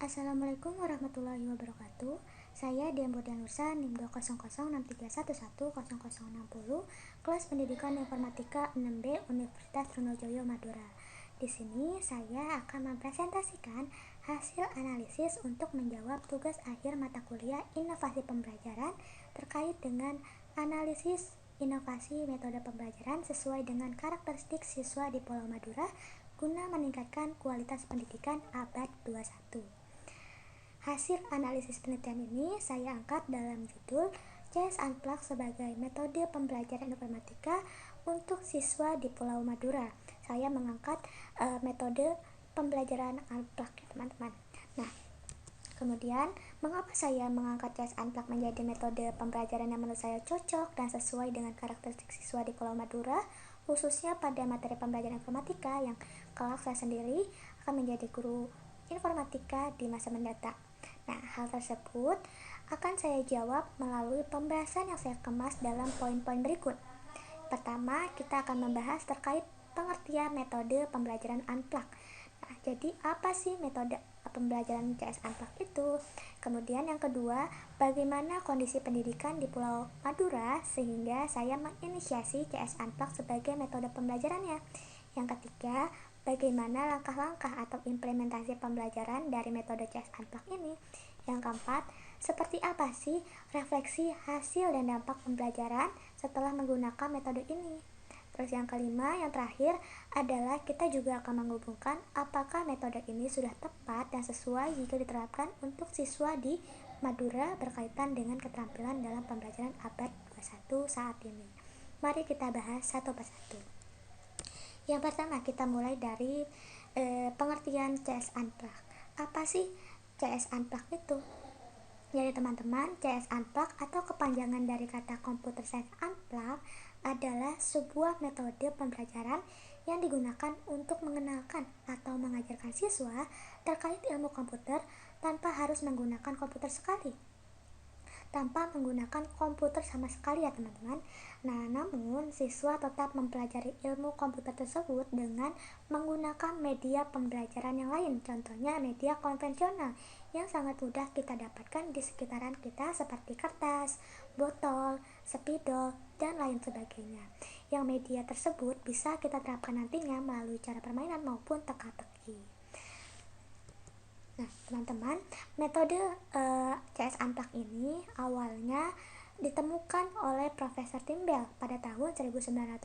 Assalamualaikum warahmatullahi wabarakatuh. Saya Dian Nursa, NIM 20063110060, kelas Pendidikan Informatika 6B Universitas Trunojoyo Madura. Di sini saya akan mempresentasikan hasil analisis untuk menjawab tugas akhir mata kuliah Inovasi Pembelajaran terkait dengan analisis inovasi metode pembelajaran sesuai dengan karakteristik siswa di Pulau Madura guna meningkatkan kualitas pendidikan abad 21. Hasil analisis penelitian ini saya angkat dalam judul CS Unplugged sebagai metode pembelajaran informatika untuk siswa di Pulau Madura. Saya mengangkat metode pembelajaran Unplugged, teman-teman. Nah, kemudian mengapa saya mengangkat CS Unplugged menjadi metode pembelajaran yang menurut saya cocok dan sesuai dengan karakteristik siswa di Pulau Madura, khususnya pada materi pembelajaran informatika yang kelak saya sendiri akan menjadi guru informatika di masa mendatang. Nah, hal tersebut akan saya jawab melalui pembahasan yang saya kemas dalam poin-poin berikut. Pertama, kita akan membahas terkait pengertian metode pembelajaran Unplugged. Nah, jadi apa sih metode pembelajaran CS Unplugged itu? Kemudian yang kedua, bagaimana kondisi pendidikan di Pulau Madura sehingga saya menginisiasi CS Unplugged sebagai metode pembelajarannya. Yang ketiga, bagaimana langkah-langkah atau implementasi pembelajaran dari metode CS Unplugged ini. Yang keempat, seperti apa sih refleksi hasil dan dampak pembelajaran setelah menggunakan metode ini. Terus yang kelima, yang terakhir adalah kita juga akan menghubungkan apakah metode ini sudah tepat dan sesuai jika diterapkan untuk siswa di Madura berkaitan dengan keterampilan dalam pembelajaran abad 21 saat ini. Mari kita bahas satu persatu. Yang pertama, kita mulai dari pengertian CS Unplugged. Apa sih CS Unplugged itu? Jadi teman-teman, CS Unplugged atau kepanjangan dari kata Computer Science Unplugged adalah sebuah metode pembelajaran yang digunakan untuk mengenalkan atau mengajarkan siswa terkait ilmu komputer tanpa harus menggunakan komputer sama sekali ya teman-teman. Nah, namun siswa tetap mempelajari ilmu komputer tersebut dengan menggunakan media pembelajaran yang lain, contohnya media konvensional yang sangat mudah kita dapatkan di sekitaran kita seperti kertas, botol, spidol, dan lain sebagainya. Yang media tersebut bisa kita terapkan nantinya melalui cara permainan maupun teka-teki. Nah, teman-teman, metode CS Unplugged ini awalnya ditemukan oleh Profesor Timbel pada tahun 1990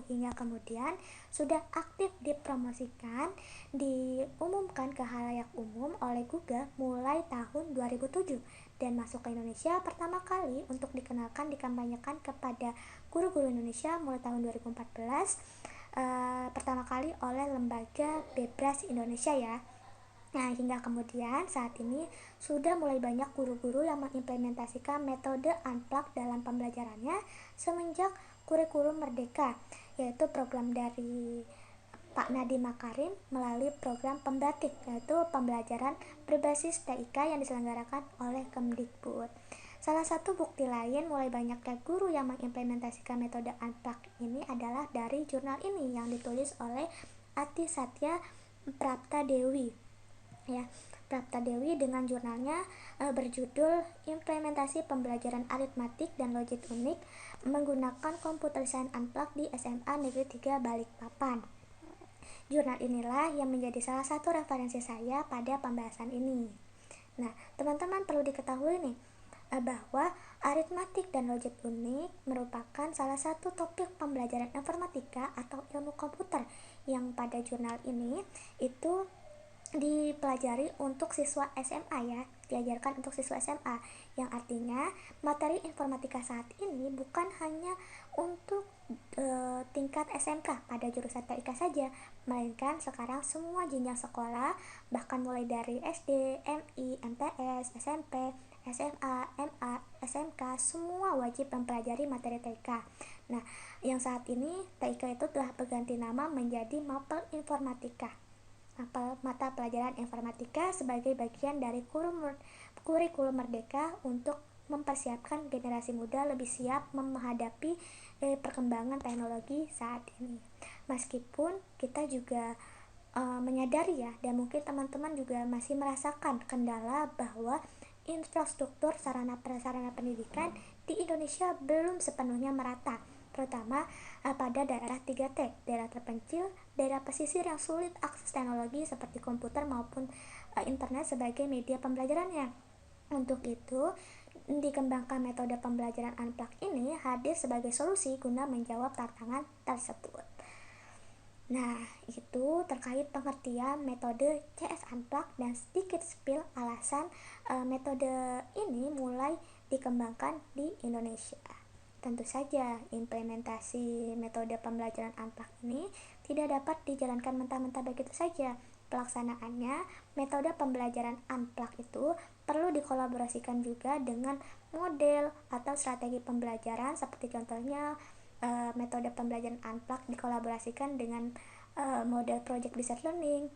hingga kemudian sudah aktif dipromosikan, diumumkan ke khalayak umum oleh Google mulai tahun 2007 dan masuk ke Indonesia pertama kali untuk dikenalkan dikampanyekan kepada guru-guru Indonesia mulai tahun 2014 pertama kali oleh lembaga Bebras Indonesia ya. Nah, hingga kemudian saat ini sudah mulai banyak guru-guru yang mengimplementasikan metode Unplugged dalam pembelajarannya semenjak kurikulum Merdeka, yaitu program dari Pak Nadiem Makarim melalui program Pembatik, yaitu pembelajaran berbasis TIK yang diselenggarakan oleh Kemdikbud. Salah satu bukti lain mulai banyaknya guru yang mengimplementasikan metode Unplugged ini adalah dari jurnal ini yang ditulis oleh Ati Satya Prapta Dewi. Prapta Dewi dengan jurnalnya berjudul Implementasi Pembelajaran Aritmatik dan Logik Unik menggunakan Computer Science Unplugged di SMA Negeri 3 Balikpapan. Jurnal inilah yang menjadi salah satu referensi saya pada pembahasan ini. Nah, teman-teman perlu diketahui nih bahwa aritmatik dan logik unik merupakan salah satu topik pembelajaran informatika atau ilmu komputer yang pada jurnal ini itu dipelajari untuk siswa SMA ya, diajarkan untuk siswa SMA, yang artinya materi informatika saat ini bukan hanya untuk tingkat SMK pada jurusan TIK saja, melainkan sekarang semua jenjang sekolah, bahkan mulai dari SD, MI, MTS, SMP, SMA, MA, SMK, semua wajib mempelajari materi TIK. Nah, yang saat ini TIK itu telah berganti nama menjadi Mapel Informatika, mata pelajaran informatika sebagai bagian dari kurikulum Merdeka untuk mempersiapkan generasi muda lebih siap menghadapi perkembangan teknologi saat ini. Meskipun kita juga menyadari ya, dan mungkin teman-teman juga masih merasakan kendala bahwa infrastruktur sarana prasarana pendidikan di Indonesia belum sepenuhnya merata, terutama pada daerah 3T, daerah terpencil, daerah pesisir yang sulit akses teknologi seperti komputer maupun internet sebagai media pembelajarannya. Untuk itu, dikembangkan metode pembelajaran unplugged ini hadir sebagai solusi guna menjawab tantangan tersebut. Nah, itu terkait pengertian metode CS Unplugged dan sedikit spill alasan metode ini mulai dikembangkan di Indonesia. Tentu saja, implementasi metode pembelajaran Unplugged ini tidak dapat dijalankan mentah-mentah begitu saja. Pelaksanaannya, metode pembelajaran Unplugged itu perlu dikolaborasikan juga dengan model atau strategi pembelajaran, seperti contohnya metode pembelajaran Unplugged dikolaborasikan dengan model project based learning,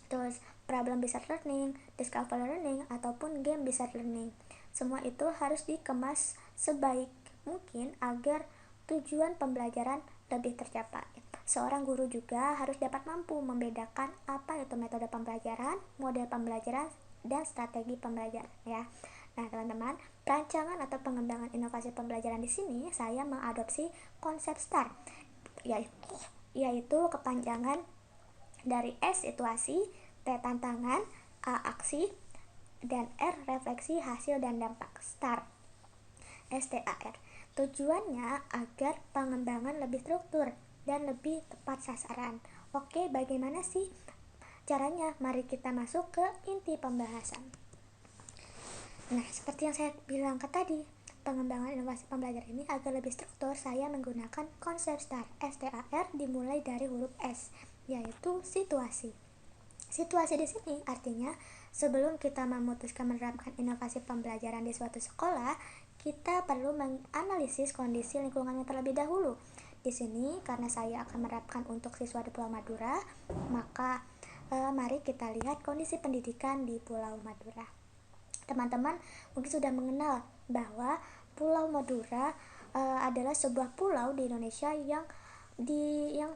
terus problem based learning, discovery learning, ataupun game based learning. Semua itu harus dikemas sebaik mungkin agar tujuan pembelajaran lebih tercapai. Seorang guru juga harus dapat mampu membedakan apa itu metode pembelajaran, model pembelajaran, dan strategi pembelajaran ya. Nah, teman-teman, perancangan atau pengembangan inovasi pembelajaran di sini saya mengadopsi konsep STAR, yaitu kepanjangan dari S situasi, T tantangan, A aksi, dan R refleksi hasil dan dampak. STAR, STAR. Tujuannya agar pengembangan lebih struktur dan lebih tepat sasaran. Oke, bagaimana sih caranya? Mari kita masuk ke inti pembahasan. Nah, seperti yang saya bilang tadi, pengembangan inovasi pembelajaran ini agar lebih struktur, saya menggunakan konsep STAR. STAR dimulai dari huruf S, yaitu situasi. Situasi di sini artinya sebelum kita memutuskan menerapkan inovasi pembelajaran di suatu sekolah, kita perlu menganalisis kondisi lingkungannya terlebih dahulu. Di sini karena saya akan menerapkan untuk siswa di Pulau Madura, maka mari kita lihat kondisi pendidikan di Pulau Madura. Teman-teman mungkin sudah mengenal bahwa Pulau Madura adalah sebuah pulau di Indonesia yang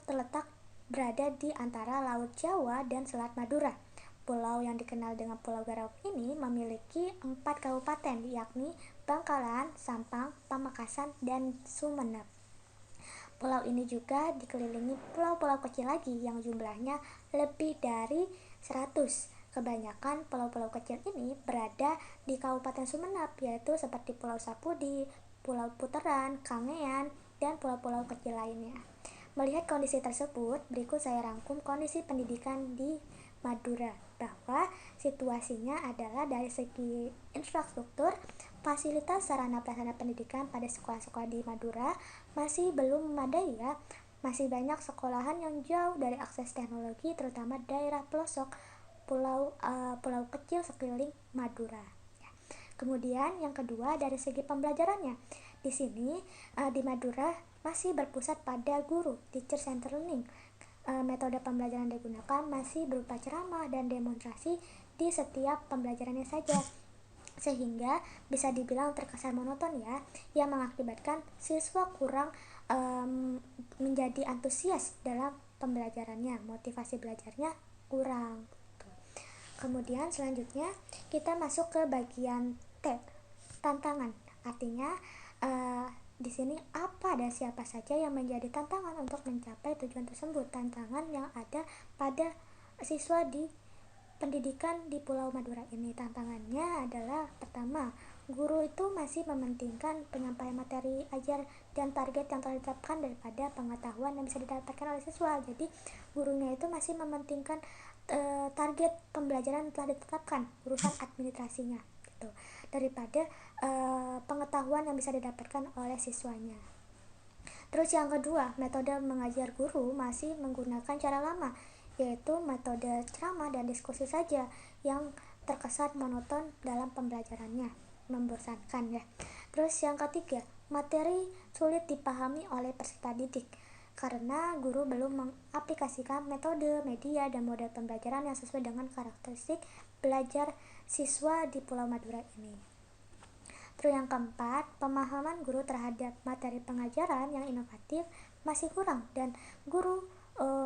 terletak berada di antara Laut Jawa dan Selat Madura. Pulau yang dikenal dengan Pulau Garawak ini memiliki 4 kabupaten, yakni Bangkalan, Sampang, Pamekasan, dan Sumeneb. Pulau ini juga dikelilingi pulau-pulau kecil lagi yang jumlahnya lebih dari 100. Kebanyakan pulau-pulau kecil ini berada di Kabupaten Sumeneb, yaitu seperti Pulau Sapudi, Pulau Puteran, Kangean, dan pulau-pulau kecil lainnya. Melihat kondisi tersebut, berikut saya rangkum kondisi pendidikan di Madura, bahwa situasinya adalah dari segi infrastruktur, fasilitas sarana prasarana pendidikan pada sekolah-sekolah di Madura masih belum memadai ya. Masih banyak sekolahan yang jauh dari akses teknologi, terutama daerah pelosok pulau kecil sekeliling Madura. Kemudian yang kedua dari segi pembelajarannya, di sini di Madura masih berpusat pada guru, teacher center learning. Metode pembelajaran digunakan masih berupa ceramah dan demonstrasi di setiap pembelajarannya saja, sehingga bisa dibilang terkesan monoton ya, yang mengakibatkan siswa kurang menjadi antusias dalam pembelajarannya, motivasi belajarnya kurang. Kemudian selanjutnya kita masuk ke bagian T, tantangan. Artinya di sini apa dan siapa saja yang menjadi tantangan untuk mencapai tujuan tersebut. Tantangan yang ada pada siswa di pendidikan di Pulau Madura ini. Tantangannya adalah pertama, guru itu masih mementingkan penyampaian materi ajar dan target yang telah ditetapkan daripada pengetahuan yang bisa didapatkan oleh siswa. Jadi gurunya itu masih mementingkan target pembelajaran yang telah ditetapkan, urusan administrasinya gitu, daripada pengetahuan yang bisa didapatkan oleh siswanya. Terus yang kedua, metode mengajar guru masih menggunakan cara lama, yaitu metode ceramah dan diskusi saja yang terkesan monoton dalam pembelajarannya, membosankan ya. Terus yang ketiga, materi sulit dipahami oleh peserta didik karena guru belum mengaplikasikan metode, media, dan model pembelajaran yang sesuai dengan karakteristik belajar siswa di Pulau Madura ini. Terus yang keempat, pemahaman guru terhadap materi pengajaran yang inovatif masih kurang dan guru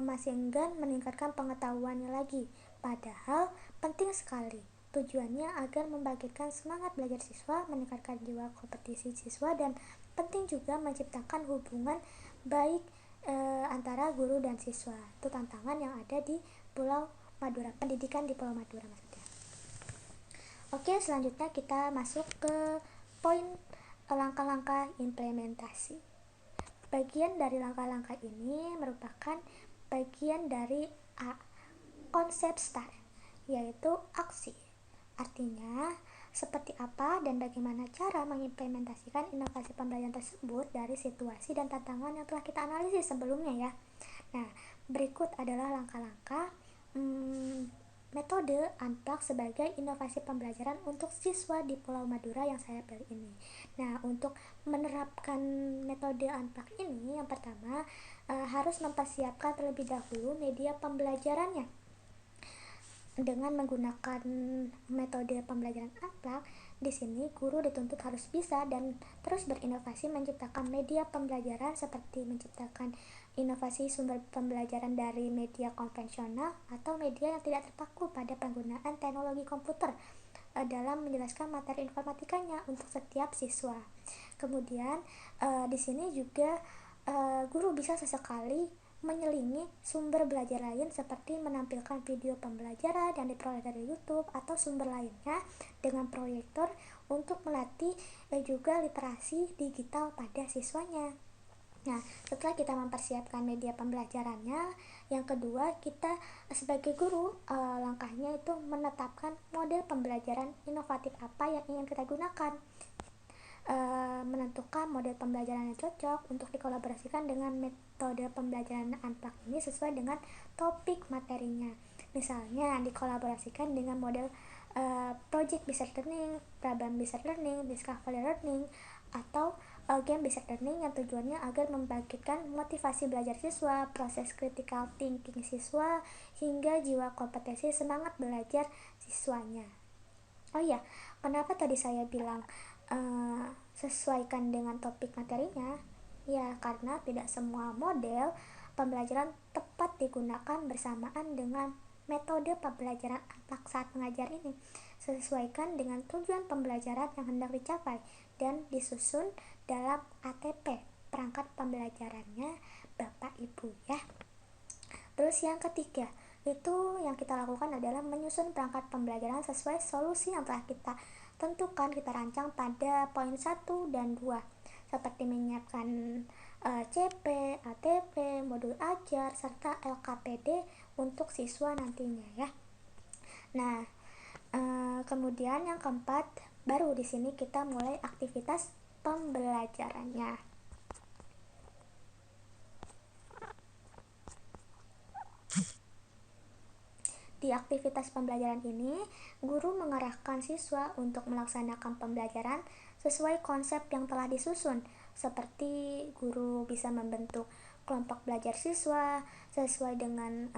masih enggan meningkatkan pengetahuannya lagi. Padahal penting sekali. Tujuannya agar membangkitkan semangat belajar siswa, meningkatkan jiwa kompetisi siswa, dan penting juga menciptakan hubungan baik antara guru dan siswa. Itu tantangan yang ada di Pulau Madura, pendidikan di Pulau Madura maksudnya. Oke, selanjutnya kita masuk ke poin langkah-langkah implementasi. Bagian dari langkah-langkah ini merupakan bagian dari konsep STAR, yaitu aksi. Artinya, seperti apa dan bagaimana cara mengimplementasikan inovasi pembelajaran tersebut dari situasi dan tantangan yang telah kita analisis sebelumnya ya. Nah, berikut adalah langkah-langkah metode Unplug sebagai inovasi pembelajaran untuk siswa di Pulau Madura yang saya pilih ini. Nah, untuk menerapkan metode Unplug ini, yang pertama harus mempersiapkan terlebih dahulu media pembelajarannya. Dengan menggunakan metode pembelajaran Unplug, di sini guru dituntut harus bisa dan terus berinovasi menciptakan media pembelajaran seperti menciptakan inovasi sumber pembelajaran dari media konvensional atau media yang tidak terpaku pada penggunaan teknologi komputer dalam menjelaskan materi informatikanya untuk setiap siswa. Kemudian di sini juga guru bisa sesekali menyelingi sumber belajar lain seperti menampilkan video pembelajaran yang diperoleh dari YouTube atau sumber lainnya dengan proyektor untuk melatih juga literasi digital pada siswanya. Nah, setelah kita mempersiapkan media pembelajarannya, yang kedua kita sebagai guru langkahnya itu menetapkan model pembelajaran inovatif apa yang ingin kita gunakan. Menentukan model pembelajaran yang cocok untuk dikolaborasikan dengan metode pembelajaran Unplug ini sesuai dengan topik materinya. Misalnya dikolaborasikan dengan model project based learning, problem based learning, discovery learning, atau game based learning yang tujuannya agar membangkitkan motivasi belajar siswa, proses critical thinking siswa, hingga jiwa kompetensi semangat belajar siswanya. Oh iya, kenapa tadi saya bilang sesuaikan dengan topik materinya? Ya, karena tidak semua model pembelajaran tepat digunakan bersamaan dengan metode pembelajaran Unplug saat mengajar ini. Sesuaikan dengan tujuan pembelajaran yang hendak dicapai dan disusun dalam ATP, perangkat pembelajarannya Bapak Ibu ya. Terus yang ketiga, itu yang kita lakukan adalah menyusun perangkat pembelajaran sesuai solusi yang telah kita tentukan, kita rancang pada poin 1 dan 2, seperti menyiapkan CP, ATP, modul ajar, serta LKPD untuk siswa nantinya ya. Nah, kemudian yang keempat, baru di sini kita mulai aktivitas pembelajarannya. Di aktivitas pembelajaran ini, guru mengarahkan siswa untuk melaksanakan pembelajaran sesuai konsep yang telah disusun, seperti guru bisa membentuk kelompok belajar siswa sesuai dengan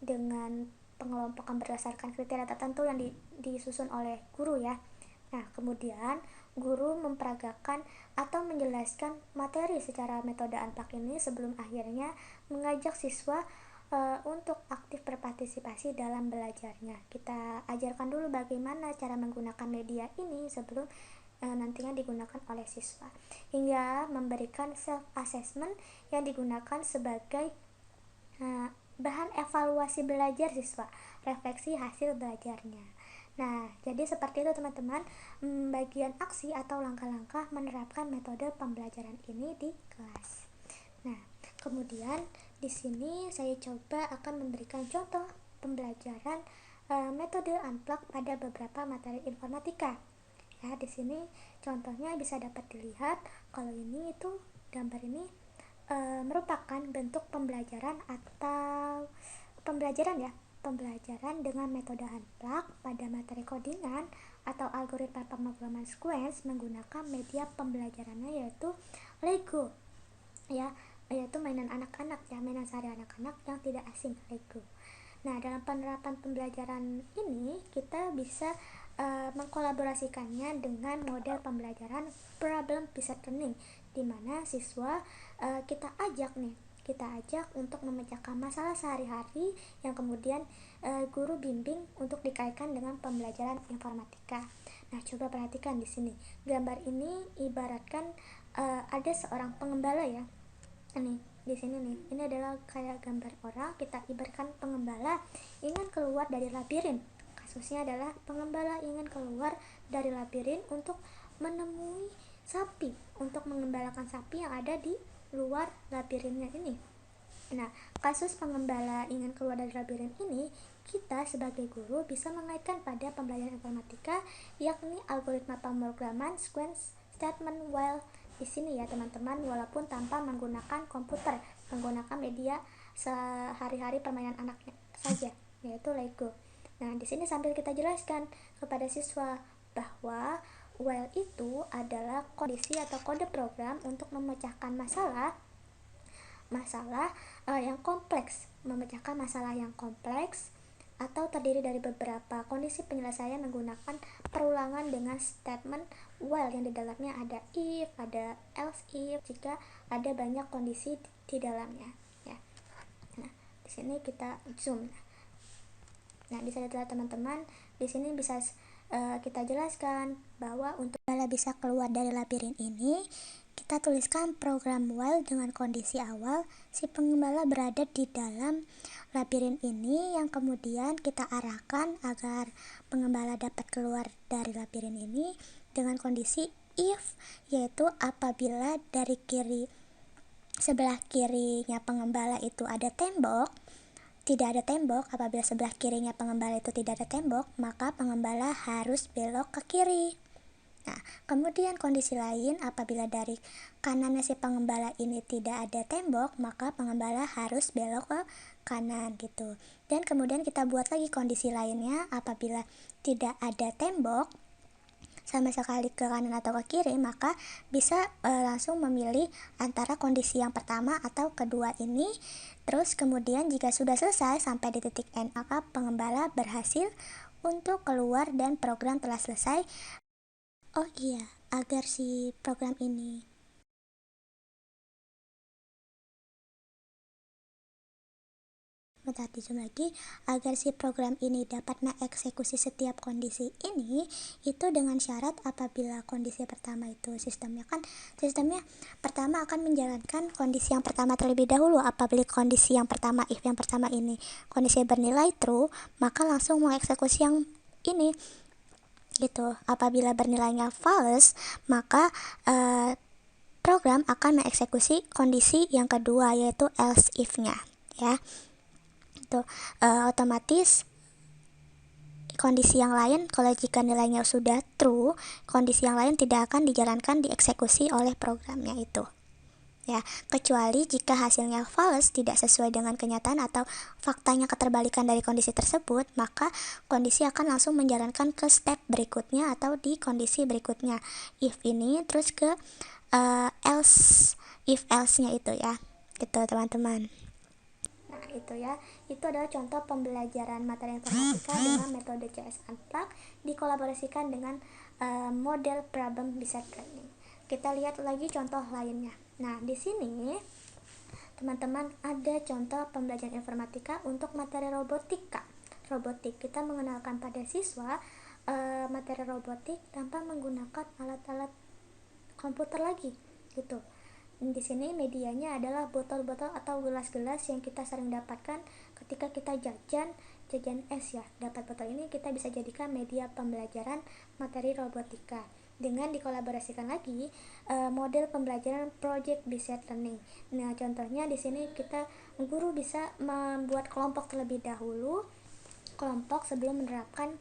dengan pengelompokan berdasarkan kriteria tertentu yang disusun oleh guru ya. Nah, kemudian guru memperagakan atau menjelaskan materi secara metode Unplug ini sebelum akhirnya mengajak siswa untuk aktif berpartisipasi dalam belajarnya. Kita ajarkan dulu bagaimana cara menggunakan media ini sebelum nantinya digunakan oleh siswa, hingga memberikan self assessment yang digunakan sebagai bahan evaluasi belajar siswa, refleksi hasil belajarnya. Nah, jadi seperti itu teman-teman, bagian aksi atau langkah-langkah menerapkan metode pembelajaran ini di kelas. Nah, kemudian di sini saya coba akan memberikan contoh pembelajaran metode Unplug pada beberapa materi informatika. Ya, di sini contohnya bisa dapat dilihat kalau ini itu gambar ini merupakan bentuk pembelajaran atau pembelajaran dengan metode Unplug pada materi codingan atau algoritma pemrograman sequence menggunakan media pembelajarannya yaitu Lego ya, yaitu mainan anak-anak ya, mainan sehari anak-anak yang tidak asing, Lego. Nah, dalam penerapan pembelajaran ini kita bisa mengkolaborasikannya dengan model pembelajaran problem based learning, di mana siswa kita ajak kita ajak untuk memecahkan masalah sehari-hari yang kemudian guru bimbing untuk dikaitkan dengan pembelajaran informatika. Nah, coba perhatikan di sini. Gambar ini ibaratkan ada seorang pengembala ya. Nih, di sini nih. Ini adalah kayak gambar orang, kita ibaratkan pengembala ingin keluar dari labirin. Kasusnya adalah pengembala ingin keluar dari labirin untuk menemui sapi, untuk mengembalakan sapi yang ada di luar labirinnya ini. Nah, kasus pengembala ingin keluar dari labirin ini, kita sebagai guru bisa mengaitkan pada pembelajaran informatika, yakni algoritma pemrograman sequence statement while di sini ya teman-teman, walaupun tanpa menggunakan komputer, menggunakan media sehari-hari permainan anaknya saja, yaitu Lego. Nah, di sini sambil kita jelaskan kepada siswa bahwa while itu adalah kondisi atau kode program untuk memecahkan masalah yang kompleks, memecahkan masalah yang kompleks atau terdiri dari beberapa kondisi penyelesaian menggunakan perulangan dengan statement while yang di dalamnya ada if, ada else if, jika ada banyak kondisi di dalamnya ya. Nah, di sini kita zoom. Nah, bisa dilihat teman-teman, di sini bisa kita jelaskan bahwa untuk bisa keluar dari labirin ini, kita tuliskan program while dengan kondisi awal si pengembala berada di dalam labirin ini, yang kemudian kita arahkan agar pengembala dapat keluar dari labirin ini dengan kondisi if, yaitu apabila dari sebelah kirinya pengembala itu ada tembok, tidak ada tembok. Apabila sebelah kirinya pengembala itu tidak ada tembok, maka pengembala harus belok ke kiri. Nah, kemudian kondisi lain, apabila dari kanannya si pengembala ini tidak ada tembok, maka pengembala harus belok ke kanan gitu. Dan kemudian kita buat lagi kondisi lainnya, apabila tidak ada tembok sama sekali ke kanan atau ke kiri, maka bisa langsung memilih antara kondisi yang pertama atau kedua ini. Terus kemudian jika sudah selesai sampai di titik N, maka pengembala berhasil untuk keluar dan program telah selesai. Oh iya, agar si program ini di zoom lagi, agar si program ini dapat mengeksekusi setiap kondisi ini, itu dengan syarat apabila kondisi pertama itu sistemnya pertama akan menjalankan kondisi yang pertama terlebih dahulu. Apabila kondisi yang pertama, if yang pertama ini kondisi bernilai true, maka langsung mengeksekusi yang ini gitu. Apabila bernilainya false, maka program akan mengeksekusi kondisi yang kedua, yaitu else if-nya ya. Itu otomatis kondisi yang lain, kalau jika nilainya sudah true, kondisi yang lain tidak akan dijalankan, dieksekusi oleh programnya itu ya, kecuali jika hasilnya false, tidak sesuai dengan kenyataan atau faktanya keterbalikan dari kondisi tersebut, maka kondisi akan langsung menjalankan ke step berikutnya atau di kondisi berikutnya, if ini terus ke else, if else-nya itu ya gitu teman-teman. Nah, itu ya, itu adalah contoh pembelajaran materi informatika dengan metode CS Unplugged dikolaborasikan dengan model problem based learning. Kita lihat lagi contoh lainnya. Nah, di sini teman-teman ada contoh pembelajaran informatika untuk materi robotik. Kita mengenalkan pada siswa materi robotik tanpa menggunakan alat-alat komputer lagi gitu. Di sini medianya adalah botol-botol atau gelas-gelas yang kita sering dapatkan ketika kita jajan es ya. Dapat botol ini kita bisa jadikan media pembelajaran materi robotika dengan dikolaborasikan lagi model pembelajaran project based learning. Nah, contohnya di sini guru bisa membuat kelompok terlebih dahulu, kelompok sebelum menerapkan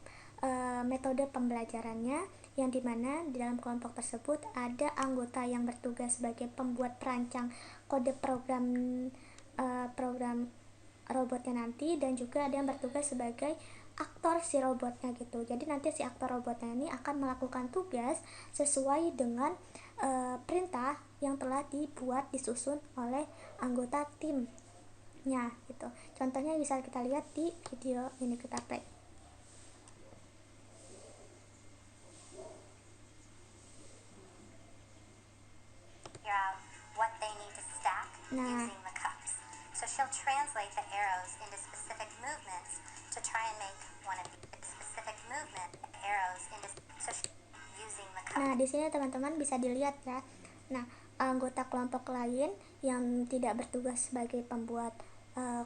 metode pembelajarannya, yang dimana di dalam kelompok tersebut ada anggota yang bertugas sebagai pembuat perancang kode program robotnya nanti, dan juga ada yang bertugas sebagai aktor si robotnya gitu. Jadi nanti si aktor robotnya ini akan melakukan tugas sesuai dengan perintah yang telah disusun oleh anggota timnya gitu. Contohnya bisa kita lihat di video ini, kita play. Nah, Nah, di sini teman-teman bisa dilihat ya. Nah, anggota kelompok lain yang tidak bertugas sebagai pembuat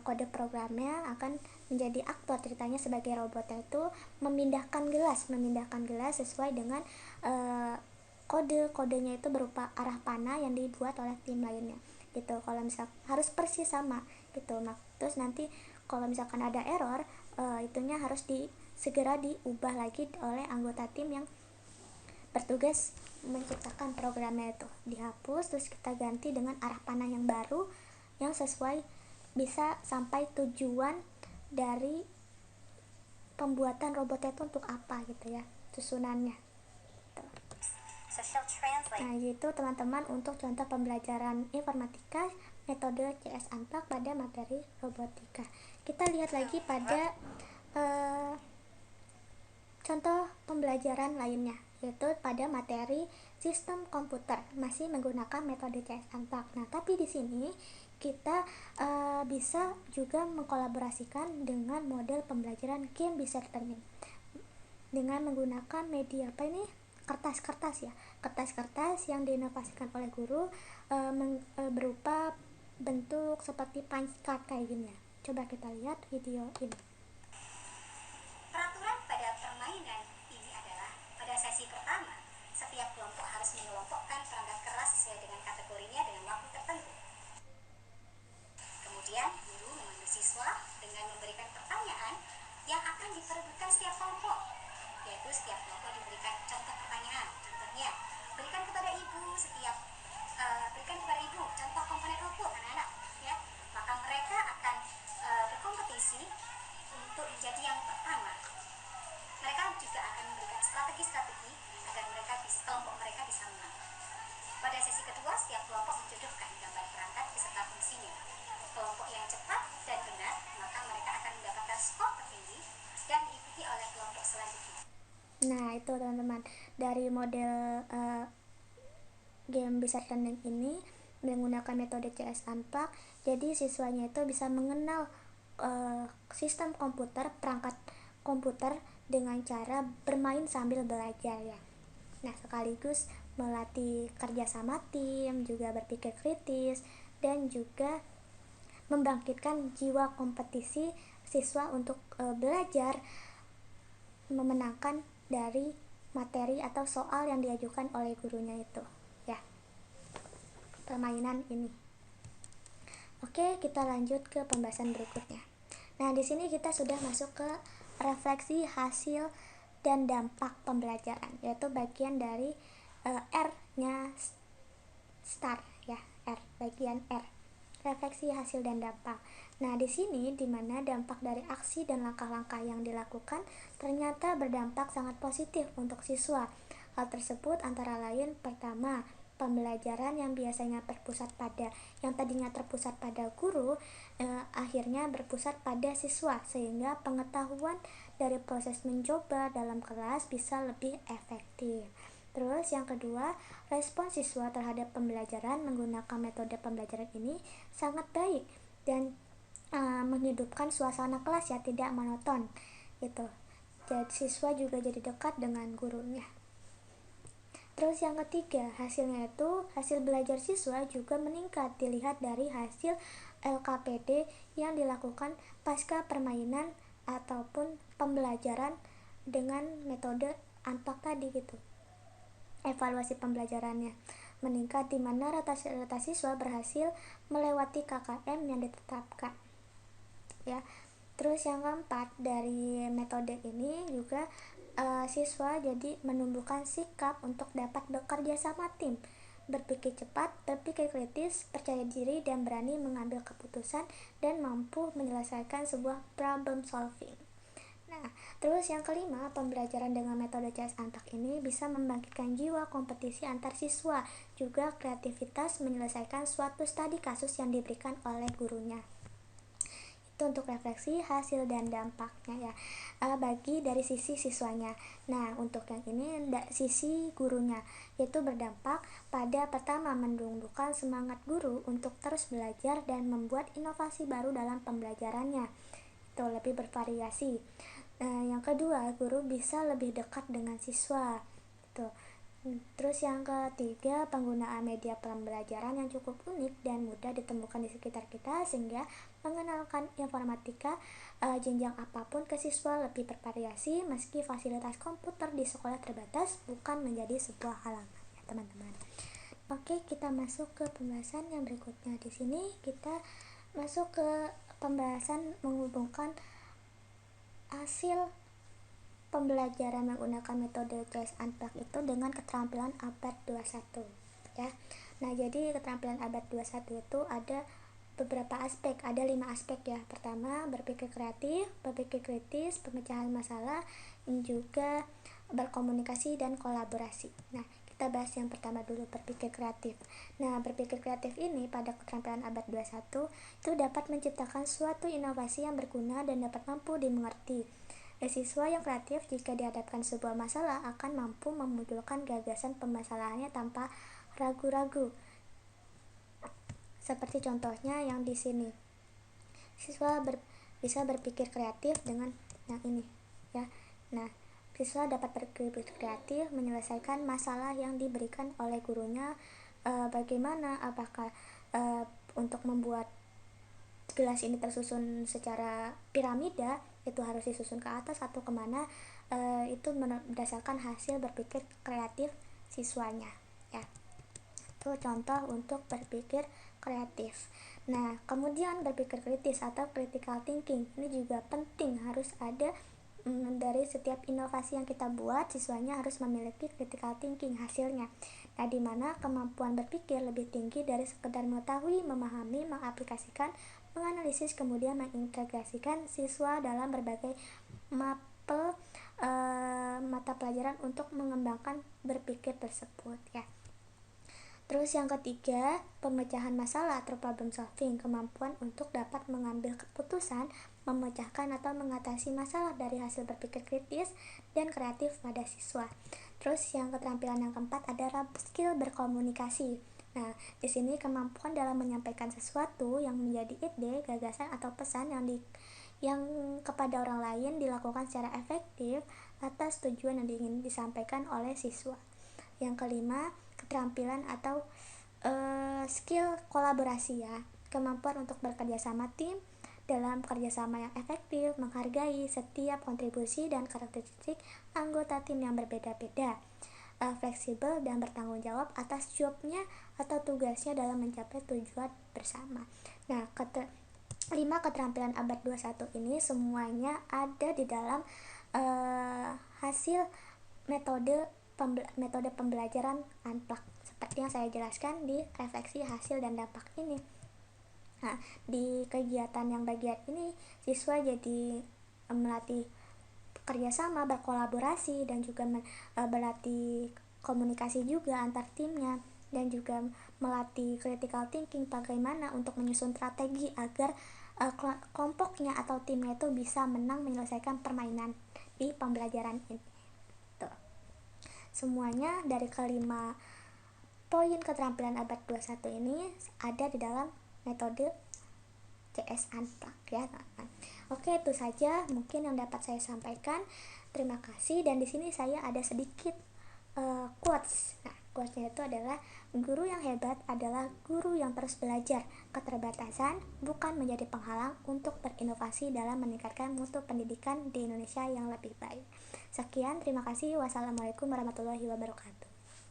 kode programnya akan menjadi aktor ceritanya sebagai robotnya, itu memindahkan gelas sesuai dengan kodenya itu berupa arah panah yang dibuat oleh tim lainnya gitu. Kalau misal harus persis sama gitu. Nah, terus nanti kalau misalkan ada error, itunya harus segera diubah lagi oleh anggota tim yang bertugas menciptakan programnya, itu dihapus terus kita ganti dengan arah panah yang baru yang sesuai, bisa sampai tujuan dari pembuatan robotnya itu untuk apa gitu ya, susunannya. Nah, itu teman-teman untuk contoh pembelajaran informatika metode CS Unplugged pada materi robotika. Kita lihat lagi pada contoh pembelajaran lainnya, yaitu pada materi sistem komputer, masih menggunakan metode CS Unplugged. Nah, tapi di sini kita bisa juga mengkolaborasikan dengan model pembelajaran game based learning dengan menggunakan media kertas-kertas yang diinovasikan oleh guru, berupa bentuk seperti punch card kayak gini ya. Coba kita lihat video ini. Peraturan pada permainan ini adalah pada sesi pertama setiap kelompok harus mengelompokkan perangkat keras sesuai dengan kategorinya dengan waktu tertentu. Kemudian guru memanggil siswa dengan memberikan pertanyaan yang akan diperebutkan setiap kelompok, yaitu setiap kelompok diberikan contoh pertanyaan. Contohnya, berikan kepada ibu contoh komponen robot anak-anak, ya. Maka mereka akan berkompetisi untuk menjadi yang pertama. Mereka juga akan memberikan strategi-strategi agar kelompok mereka bisa menang. Pada sesi kedua, setiap kelompok menjodohkan gambar perangkat beserta fungsinya. Kelompok yang cepat dan benar, maka mereka akan mendapatkan skor tertinggi dan diikuti oleh kelompok selanjutnya. Nah, itu teman-teman, dari model game based learning ini menggunakan metode CS Unplugged, jadi siswanya itu bisa mengenal sistem komputer, perangkat komputer dengan cara bermain sambil belajar ya. Nah, sekaligus melatih kerjasama tim, juga berpikir kritis, dan juga membangkitkan jiwa kompetisi siswa untuk belajar memenangkan dari materi atau soal yang diajukan oleh gurunya itu ya, permainan ini. Oke, kita lanjut ke pembahasan berikutnya. Nah, di sini kita sudah masuk ke refleksi hasil dan dampak pembelajaran, yaitu bagian dari R-nya start ya, bagian R. Refleksi hasil dan dampak. Nah, di sini dimana dampak dari aksi dan langkah-langkah yang dilakukan ternyata berdampak sangat positif untuk siswa. Hal tersebut antara lain, pertama, pembelajaran yang tadinya terpusat pada guru, akhirnya berpusat pada siswa, sehingga pengetahuan dari proses mencoba dalam kelas bisa lebih efektif. Terus yang kedua, respon siswa terhadap pembelajaran menggunakan metode pembelajaran ini sangat baik dan menghidupkan suasana kelas ya, tidak monoton gitu. Jadi siswa juga jadi dekat dengan gurunya. Terus yang ketiga, hasilnya itu hasil belajar siswa juga meningkat, dilihat dari hasil LKPD yang dilakukan pasca permainan ataupun pembelajaran dengan metode Unplugged tadi gitu. Evaluasi pembelajarannya meningkat di mana rata siswa berhasil melewati KKM yang ditetapkan ya. Terus yang keempat, dari metode ini juga siswa jadi menumbuhkan sikap untuk dapat bekerja sama tim, berpikir cepat, berpikir kritis, percaya diri, dan berani mengambil keputusan dan mampu menyelesaikan sebuah problem solving. Nah, terus yang kelima, pembelajaran dengan metode CS Unplugged ini bisa membangkitkan jiwa kompetisi antar siswa, juga kreativitas menyelesaikan suatu studi kasus yang diberikan oleh gurunya. Itu untuk refleksi hasil dan dampaknya ya, bagi dari sisi siswanya. Nah, untuk yang ini sisi gurunya, yaitu berdampak pada pertama, menumbuhkan semangat guru untuk terus belajar dan membuat inovasi baru dalam pembelajarannya, itu lebih bervariasi. Yang kedua, guru bisa lebih dekat dengan siswa. Itu Terus yang ketiga, penggunaan media pembelajaran yang cukup unik dan mudah ditemukan di sekitar kita, sehingga mengenalkan informatika jenjang apapun ke siswa lebih bervariasi meski fasilitas komputer di sekolah terbatas bukan menjadi sebuah halangan ya teman-teman. Oke, kita masuk ke pembahasan yang berikutnya. Di sini kita masuk ke pembahasan menghubungkan hasil pembelajaran menggunakan metode CS Unplugged itu dengan keterampilan abad 21 ya. Nah, jadi keterampilan abad 21 itu ada beberapa aspek, ada 5 aspek ya. Pertama, berpikir kreatif, berpikir kritis, pemecahan masalah, dan juga berkomunikasi dan kolaborasi. Nah, kita bahas yang pertama dulu, berpikir kreatif. Nah, berpikir kreatif ini pada keterampilan abad 21 itu dapat menciptakan suatu inovasi yang berguna dan dapat mampu dimengerti. Siswa yang kreatif jika dihadapkan sebuah masalah akan mampu memunculkan gagasan permasalahannya tanpa ragu-ragu. Seperti contohnya yang di sini. Siswa bisa berpikir kreatif dengan yang ini ya. Nah, siswa dapat berpikir kreatif menyelesaikan masalah yang diberikan oleh gurunya. Bagaimana, apakah untuk membuat gelas ini tersusun secara piramida itu harus disusun ke atas atau kemana, itu berdasarkan hasil berpikir kreatif siswanya ya. Itu contoh untuk berpikir kreatif. Nah, kemudian berpikir kritis atau critical thinking ini juga penting, harus ada. Dari setiap inovasi yang kita buat, siswanya harus memiliki critical thinking hasilnya. Nah, di mana kemampuan berpikir lebih tinggi dari sekedar mengetahui, memahami, mengaplikasikan, menganalisis, kemudian mengintegrasikan siswa dalam berbagai mapel mata pelajaran untuk mengembangkan berpikir tersebut ya. Terus yang ketiga, pemecahan masalah atau problem solving, kemampuan untuk dapat mengambil keputusan, memecahkan atau mengatasi masalah dari hasil berpikir kritis dan kreatif pada siswa. Terus yang keterampilan yang keempat adalah skill berkomunikasi. Nah, di sini kemampuan dalam menyampaikan sesuatu yang menjadi ide, gagasan atau pesan yang kepada orang lain dilakukan secara efektif atas tujuan yang ingin disampaikan oleh siswa. Yang kelima, keterampilan atau skill kolaborasi ya, kemampuan untuk bekerja sama tim dalam kerjasama yang efektif, menghargai setiap kontribusi dan karakteristik anggota tim yang berbeda-beda, fleksibel dan bertanggung jawab atas jobnya atau tugasnya dalam mencapai tujuan bersama. Nah, 5 keterampilan abad 21 ini semuanya ada di dalam hasil metode pembelajaran Unplugged seperti yang saya jelaskan di refleksi hasil dan dampak ini. Nah, di kegiatan yang bagian ini siswa jadi melatih kerjasama, berkolaborasi, dan juga berlatih komunikasi juga antar timnya, dan juga melatih critical thinking, bagaimana untuk menyusun strategi agar kelompoknya atau timnya itu bisa menang menyelesaikan permainan di pembelajaran ini. Semuanya dari kelima poin keterampilan abad 21 ini ada di dalam metode CS Unplugged ya. Oke, itu saja mungkin yang dapat saya sampaikan. Terima kasih. Dan di sini saya ada sedikit quotes. Nah, quotesnya itu adalah, guru yang hebat adalah guru yang terus belajar. Keterbatasan bukan menjadi penghalang untuk berinovasi dalam meningkatkan mutu pendidikan di Indonesia yang lebih baik. Sekian, terima kasih. Wassalamualaikum warahmatullahi wabarakatuh.